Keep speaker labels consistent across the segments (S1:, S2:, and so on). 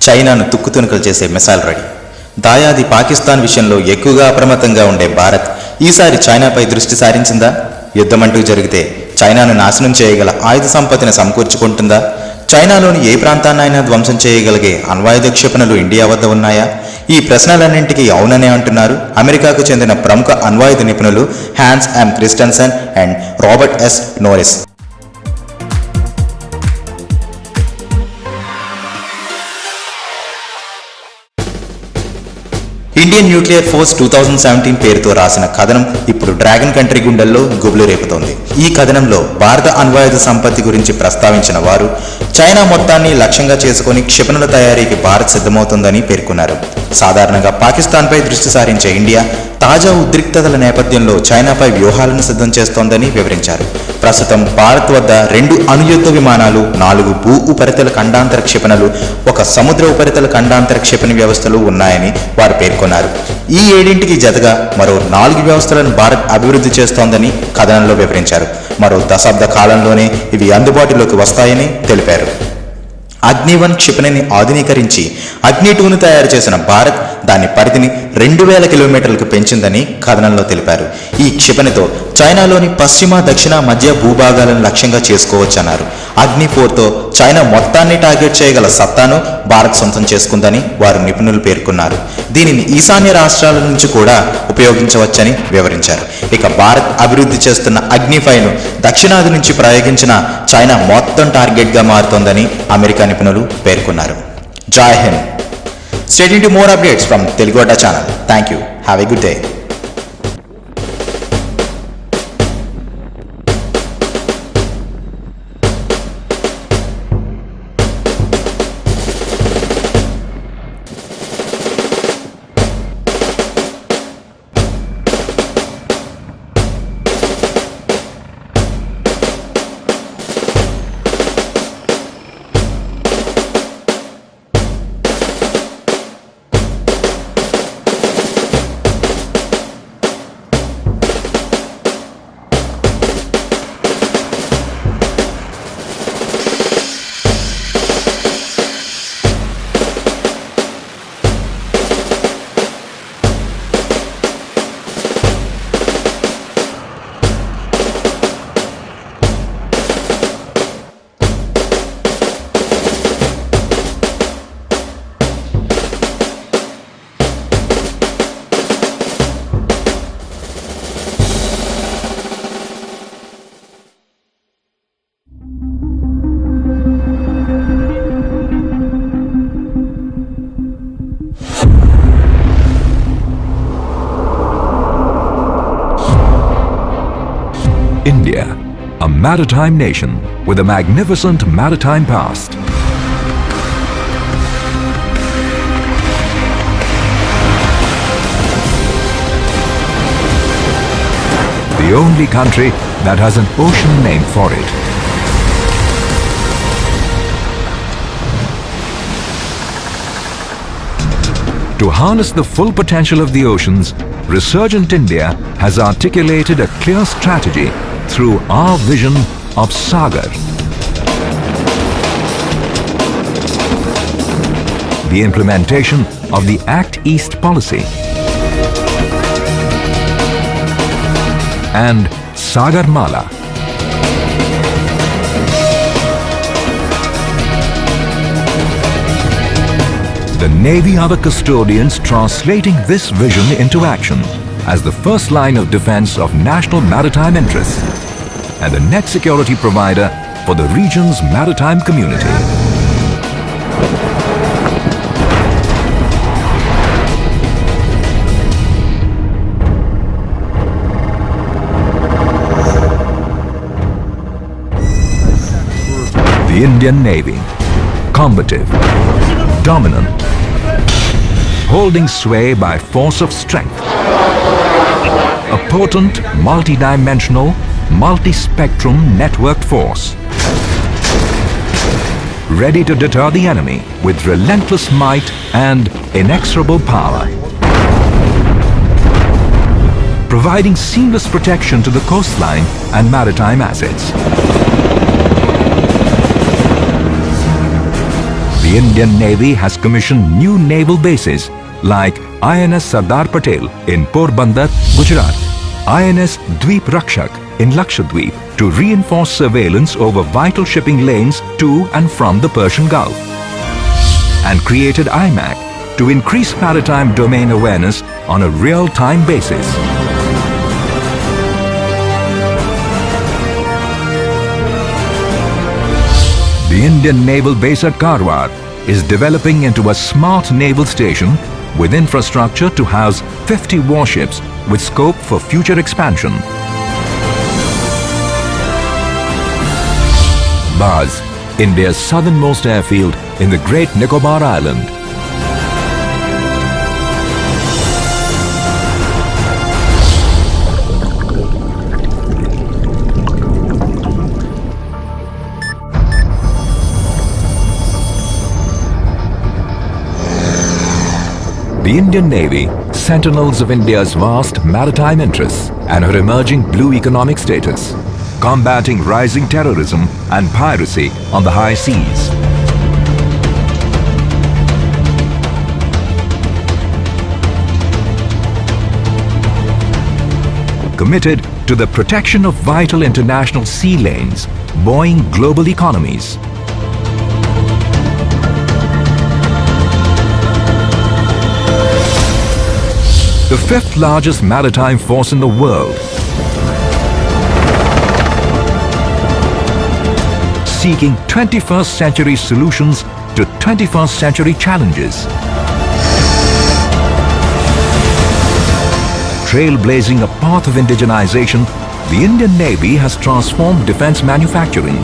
S1: చైనాను తుక్కుతునుకలు చేసే missile ready. దాయాది Pakistan విషయంలో ఎక్కువగా అప్రమత్తంగా ఉండే భారత్ ఈసారి చైనాపై దృష్టి సారించిందా? యుద్ధమంటూ జరిగితే చైనాను నాశనం చేయగల ఆయుధ సంపత్తిని సమకూర్చుకుంటుందా? చైనాలోని ఏ ప్రాంతాన్నైనా ధ్వంసం చేయగలిగే అణ్వాయుధ క్షిపణులు ఇండియా వద్ద ఉన్నాయా? ఈ ప్రశ్నలన్నింటికీ అవుననే అంటున్నారు అమెరికాకు చెందిన ప్రముఖ అణ్వాయుధ నిపుణులు Hans M Kristensen and Robert S Norris. Indian nuclear force 2017 పేరుతో రాసిన కథనం ఇప్పుడు డ్రాగన్ కంట్రీ గుండెల్లో గుబులు రేపుతోంది. ఈ కథనంలో భారత అణ్వాయుధ సంపత్తి గురించి ప్రస్తావించిన వారు చైనా మొత్తాన్ని లక్ష్యంగా చేసుకుని క్షిపణుల తయారీకి భారత్ సిద్ధమవుతుందని పేర్కొన్నారు. సాధారణంగా పాకిస్తాన్పై దృష్టి సారించే ఇండియా తాజా ఉద్రిక్తతల నేపథ్యంలో చైనాపై వ్యూహాలను సిద్ధం చేస్తోందని వివరించారు. ప్రస్తుతం భారత్ వద్ద 2 అణుయుద్ధ విమానాలు, 4 భూ ఉపరితల ఖండాంతర క్షిపణులు, 1 సముద్ర ఉపరితల ఖండాంతర క్షిపణి వ్యవస్థలు ఉన్నాయని వారు పేర్కొన్నారు. ఈ 7ంటికి జతగా మరో 4 వ్యవస్థలను భారత్ అభివృద్ధి చేస్తోందని కథనంలో వివరించారు. మరో దశాబ్ద కాలంలోనే ఇవి అందుబాటులోకి వస్తాయని తెలిపారు. అగ్ని-1 క్షిపణిని ఆధునీకరించి అగ్ని-2ను తయారు చేసిన భారత్ దాని పరిధిని 2000 కిలోమీటర్లకు పెంచిందని కథనంలో తెలిపారు. ఈ క్షిపణితో చైనాలోని పశ్చిమ, దక్షిణ, మధ్య భూభాగాలను లక్ష్యంగా చేసుకోవచ్చన్నారు. అగ్ని-4తో చైనా మొత్తాన్ని టార్గెట్ చేయగల సత్తాను భారత్ సొంతం చేసుకుందని వారు నిపుణులు పేర్కొన్నారు. దీనిని ఈశాన్య రాష్ట్రాల నుంచి కూడా ఉపయోగించవచ్చని వివరించారు. ఇక భారత్ అభివృద్ధి చేస్తున్న అగ్ని-5ను దక్షిణాది నుంచి ప్రయోగించిన చైనా మొత్తం టార్గెట్గా మారుతోందని అమెరికా నిపుణులు పేర్కొన్నారు. జై Hind. Stay tuned to more updates from Telugu Adda channel. Thank you. Have a good day.
S2: India, a maritime nation with a magnificent maritime past. The only country that has an ocean name for it. To harness the full potential of the oceans, Resurgent India has articulated a clear strategy through our vision of Sagar. The implementation of the Act East policy and Sagarmala. The Navy are the custodians translating this vision into action as the first line of defense of national maritime interests and a net security provider for the region's maritime community. The Indian Navy, combative, dominant, holding sway by force of strength. A potent, multi-dimensional, multi-spectrum networked force. Ready to deter the enemy with relentless might and inexorable power. Providing seamless protection to the coastline and maritime assets. The Indian Navy has commissioned new naval bases like INS Sardar Patel in Porbandar, Gujarat, INS Dweep Rakshak in Lakshadweep to reinforce surveillance over vital shipping lanes to and from the Persian Gulf, and created IMAC to increase maritime domain awareness on a real-time basis. The Indian Naval Base at Karwar is developing into a smart naval station with infrastructure to house 50 warships with scope for future expansion. Baz, India's southernmost airfield in the Great Nicobar Island. The Indian Navy, sentinels of India's vast maritime interests and her emerging blue economic status, combating rising terrorism and piracy on the high seas. Committed to the protection of vital international sea lanes, buoying global economies. The fifth largest maritime force in the world, seeking 21st century solutions to 21st century challenges. Trailblazing a path of indigenization, the Indian Navy has transformed defense manufacturing.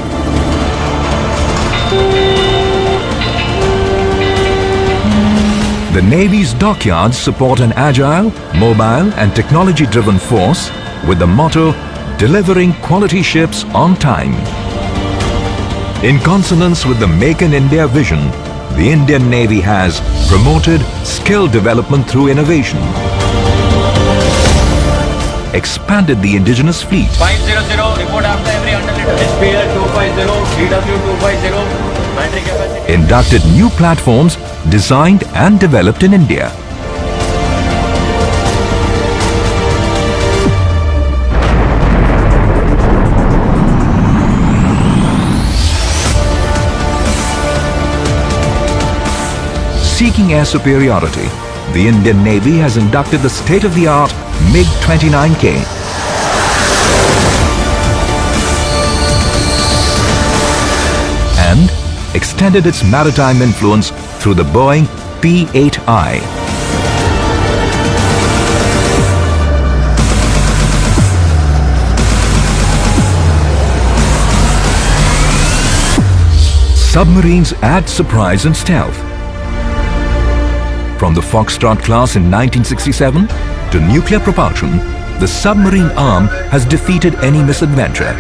S2: The Navy's dockyards support an agile, mobile and technology-driven force with the motto, delivering quality ships on time. In consonance with the Make in India vision, the Indian Navy has promoted skill development through innovation, expanded the indigenous fleet,
S3: 500, report after every 100 liters. SPL 250, DW 250, battery capacity.
S2: inducted new platforms designed and developed in India. Seeking air superiority, the Indian Navy has inducted the state-of-the-art MiG-29K. And extended its maritime influence through the Boeing P-8I. Submarines add surprise and stealth. From the Foxtrot class in 1967 to nuclear propulsion, the submarine arm has defeated any misadventure.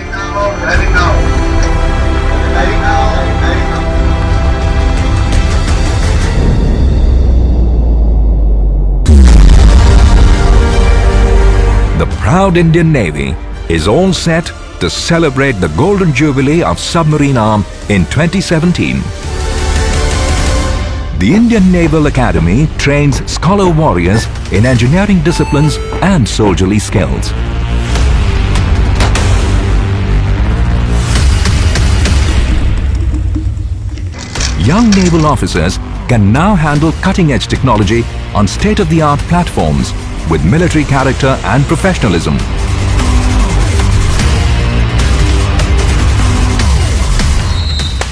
S2: The proud Indian Navy is all set to celebrate the Golden Jubilee of Submarine Arm in 2017. The Indian Naval Academy trains scholar warriors in engineering disciplines and soldierly skills. Young naval officers can now handle cutting-edge technology on state-of-the-art platforms with military character and professionalism.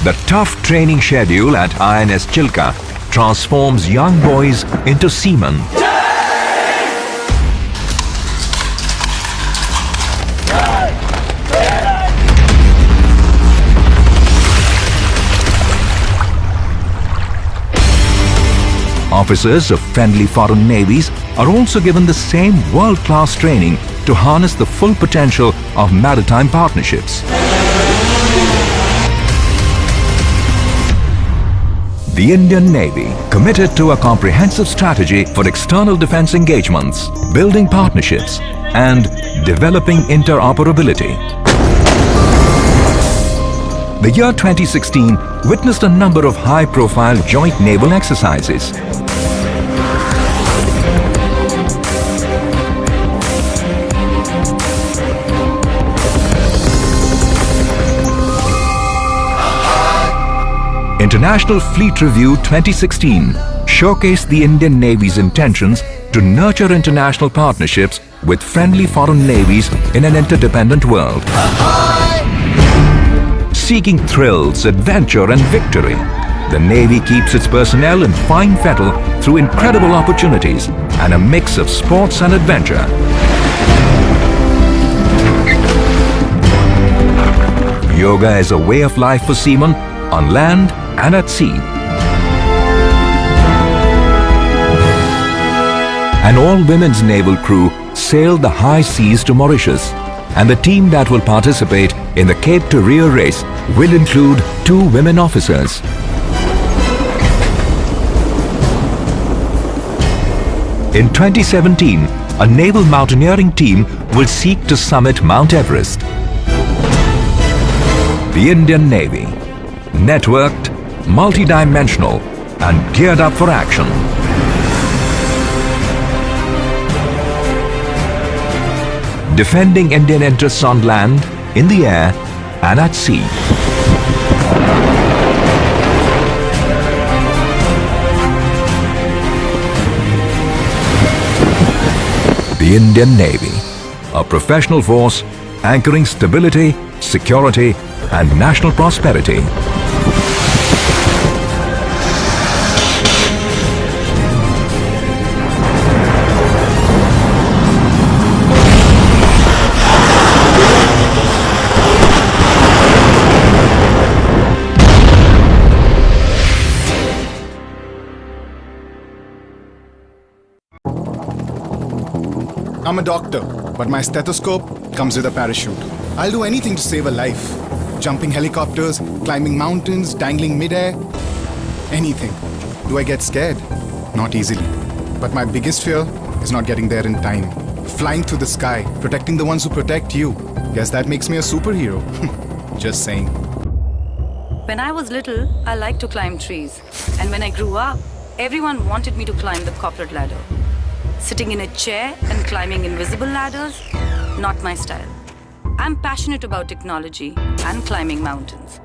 S2: The tough training schedule at INS Chilka transforms young boys into seamen. Officers of friendly foreign navies are also given the same world-class training to harness the full potential of maritime partnerships. The Indian Navy, committed to a comprehensive strategy for external defense engagements, building partnerships, and developing interoperability. The year 2016 witnessed a number of high-profile joint naval exercises. International Fleet Review 2016 showcased the Indian Navy's intentions to nurture international partnerships with friendly foreign navies in an interdependent world. Seeking thrills, adventure and victory, the Navy keeps its personnel in fine fettle through incredible opportunities and a mix of sports and adventure. Yoga is a way of life for seamen on land and at sea. An all-women's naval crew sailed the high seas to Mauritius, and the team that will participate in the Cape to Rio race will include 2 women officers. In 2017, a naval mountaineering team will seek to summit Mount Everest. The Indian Navy, networked, multi-dimensional and geared up for action. Defending Indian interests on land, in the air and at sea. The Indian Navy, a professional force anchoring stability, security and national prosperity.
S4: I'm a doctor, but my stethoscope comes with a parachute. I'll do anything to save a life. Jumping helicopters, climbing mountains, dangling midair. Anything. Do I get scared? Not easily. But my biggest fear is not getting there in time. Flying through the sky, protecting the ones who protect you. Guess that makes me a superhero. Just saying.
S5: When I was little, I liked to climb trees. And when I grew up, everyone wanted me to climb the corporate ladder. Sitting in a chair and climbing invisible ladders, not my style. I'm passionate about technology and climbing mountains.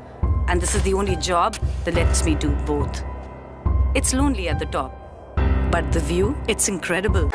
S5: And this is the only job that lets me do both. It's lonely at the top, but the view, it's incredible.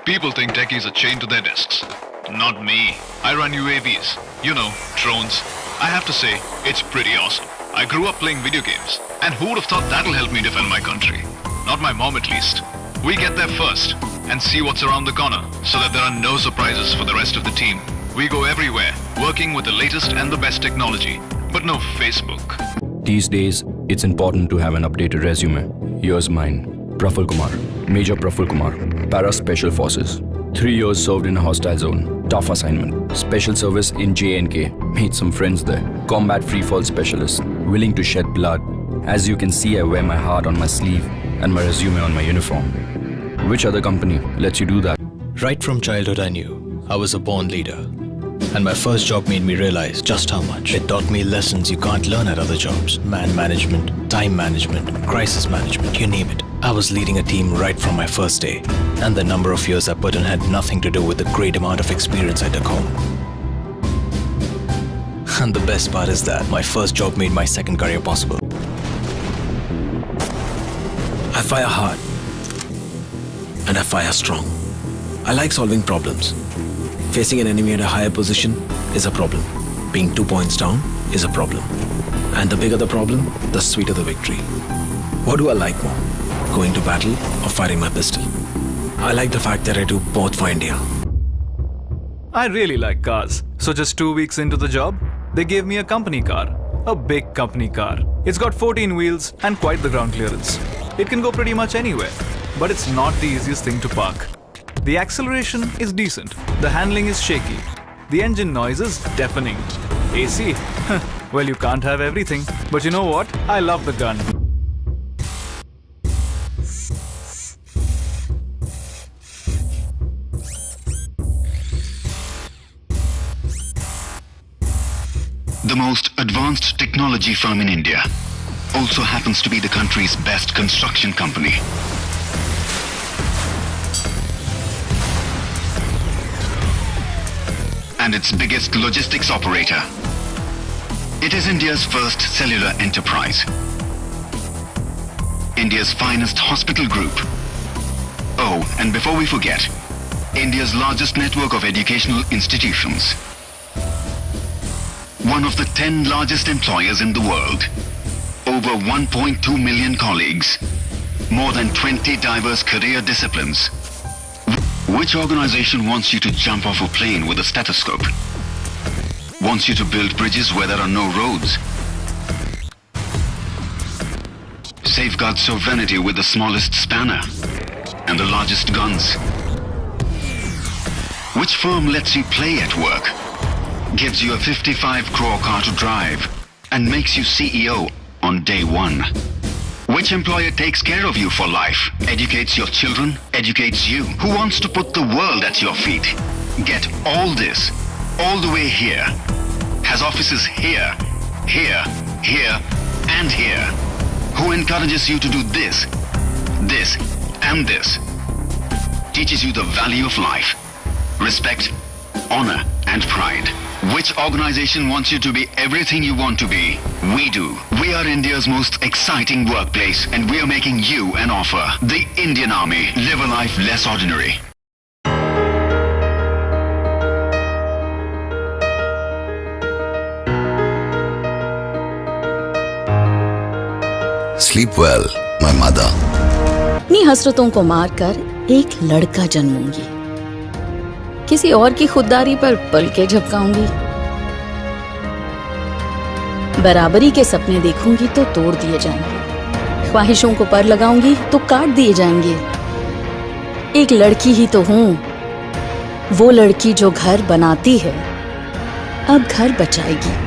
S6: People think techies are chained to their desks. Not me. I run UAVs. You know, drones. I have to say, it's pretty awesome. I grew up playing video games, and who would have thought that'll help me defend my country? Not my mom at least. We get there first and see what's around the corner so that there are no surprises for the rest of the team. We go everywhere, working with the latest and the best technology, but no Facebook.
S7: These days, it's important to have an updated resume. Here's mine. Praful Kumar, Major Praful Kumar, Para Special Forces. 3 years served in a hostile zone. Tough assignment. Special service in J&K. Made some friends there. Combat free-fall specialist. Willing to shed blood. As you can see, I wear my heart on my sleeve and my resume on my uniform. Which other company lets you do that?
S8: Right from childhood I knew I was a born leader. And my first job made me realize just how much. It taught me lessons you can't learn at other jobs. Man management, time management, crisis management, you name it. I was leading a team right from my first day. And the number of years I put in had nothing to do with the great amount of experience I took home. And the best part is that my first job made my second career possible. I fire hard. And I fire strong. I like solving problems. Facing an enemy at a higher position is a problem. Being 2 points down is a problem. And the bigger the problem, the sweeter the victory. What do I like more? Going to battle or firing my pistol? I like the fact that I do both for India.
S9: I really like cars. So just 2 weeks into the job, they gave me a company car. A big company car. It's got 14 wheels and quite the ground clearance. It can go pretty much anywhere. But it's not the easiest thing to park. The acceleration is decent. The handling is shaky. The engine noise is deafening. AC? Well, you can't have everything. But you know what? I love the gun.
S6: the most advanced technology firm in India, also happens to be the country's best construction company. And its biggest logistics operator. It is India's first cellular enterprise. India's finest hospital group. Oh, and before we forget, India's largest network of educational institutions. One of the 10 largest employers in the world. Over 1.2 million colleagues. More than 20 diverse career disciplines. Which organization wants you to jump off a plane with a stethoscope? Wants you to build bridges where there are no roads? Safeguard sovereignty with the smallest spanner and the largest guns? Which firm lets you play at work, gives you a 55 crore car to drive, and makes you CEO on day one? Which employer takes care of you for life, educates your children, educates you? Who wants to put the world at your feet? Get all this, all the way here. Has offices here, here, here, and here. Who encourages you to do this, this, and this. Teaches you the value of life, respect, honor, and pride. Which organization wants you to be everything you want to be? We do. We are India's most exciting workplace, and we are making you an offer. The Indian Army. Live a life less ordinary.
S10: Sleep well, my mother.
S11: अपनी हसरतों को मारकर एक लड़का जन्मूंगी, किसी और की खुददारी पर पलके झपकाऊंगी, बराबरी के सपने देखूंगी तो तोड़ दिए जाएंगे, ख्वाहिशों को पर लगाऊंगी तो काट दिए जाएंगे। एक लड़की ही तो हूं, वो लड़की जो घर बनाती है, अब घर बचाएगी।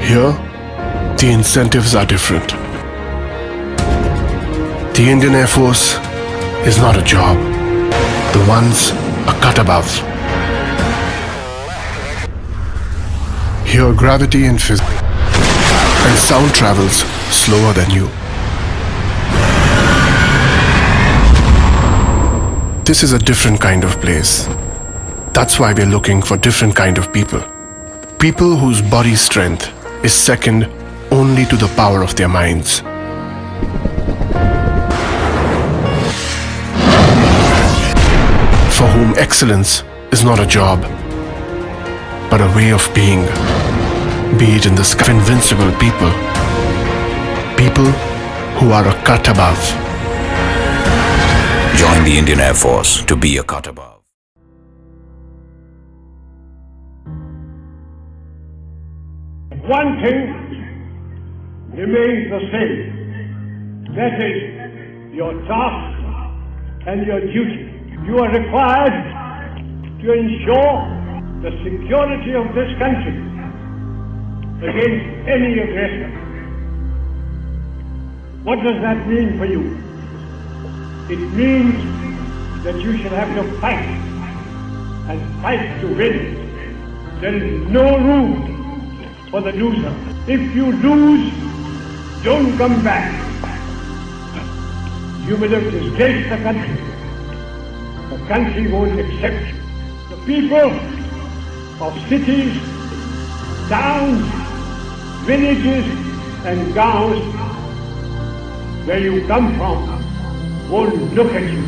S12: Here, the incentives are different. The Indian Air Force is not a job. The ones are cut above. Here, gravity and physics and sound travels slower than you. This is a different kind of place. That's why we're looking for different kind of people. People whose body strength is second only to the power of their minds. For whom excellence is not a job, but a way of being. Be it in the sky. Invincible people. People who are a cut above.
S10: Join the Indian Air Force to be a cut above.
S13: One thing remains the same. That is your task and your duty. You are required to ensure the security of this country against any aggressor. What does that mean for you? It means that you shall have to fight and fight to win. There is no room for the loser. If you lose, don't come back. You will have disgraced the country. The country won't accept you. The people of cities, towns, villages and gowns where you come from won't look at you.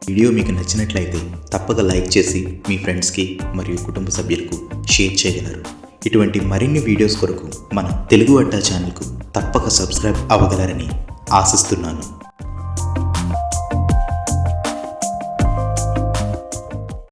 S1: Video మీకు నచ్చినట్లయితే తప్పక like చేసి మీ ఫ్రెండ్స్కి మరియు కుటుంబ సభ్యులకు share చేయగలరు. ఇటువంటి మరిన్ని వీడియోస్ కొరకు మన తెలుగు అడ్డా ఛానల్కు తప్పక సబ్స్క్రైబ్ అవ్వగలరని ఆశిస్తున్నాను.